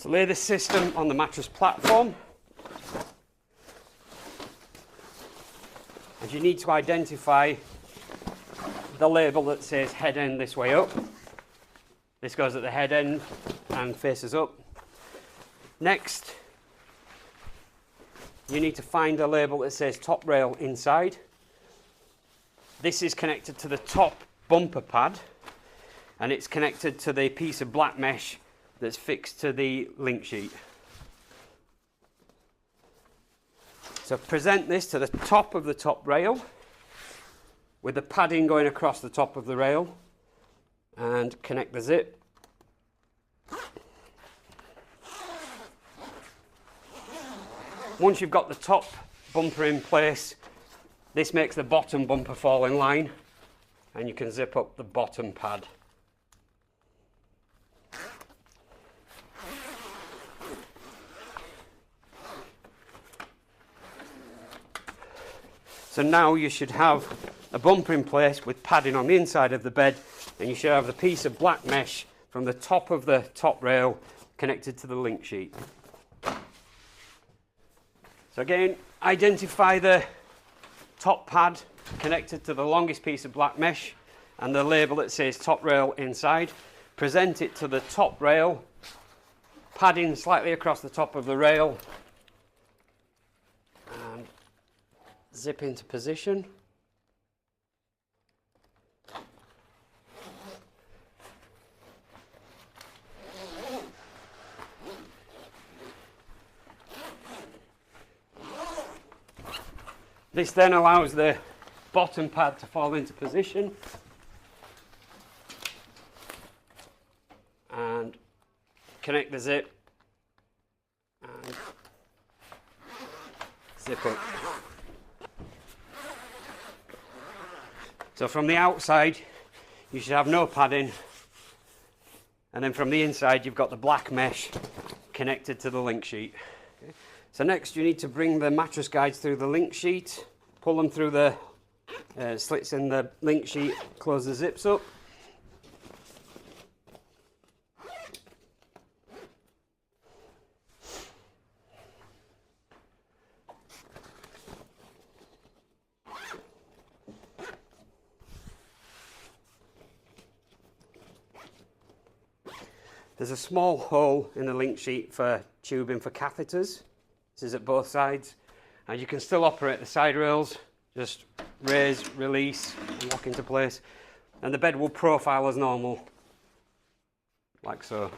So lay this system on the mattress platform. And you need to identify the label that says head end this way up. This goes at the head end and faces up. Next, you need to find a label that says top rail inside. This is connected to the top bumper pad, and it's connected to the piece of black mesh that's fixed to the link sheet. So present this to the top of the top rail with the padding going across the top of the rail, and connect the zip. Once you've got the top bumper in place, this makes the bottom bumper fall in line, and you can zip up the bottom pad. So now you should have a bumper in place with padding on the inside of the bed, and you should have the piece of black mesh from the top of the top rail connected to the link sheet. So again, identify the top pad connected to the longest piece of black mesh and the label that says top rail inside. Present it to the top rail, padding slightly across the top of the rail, and zip into position. This then allows the bottom pad to fall into position, and connect the zip and zip up. So from the outside you should have no padding, and then from the inside you've got the black mesh connected to the link sheet. Okay. So next you need to bring the mattress guides through the link sheet, pull them through the slits in the link sheet, close the zips up. There's a small hole in the link sheet for tubing for catheters. This is at both sides, and you can still operate the side rails, just raise, release and lock into place, and the bed will profile as normal, like so.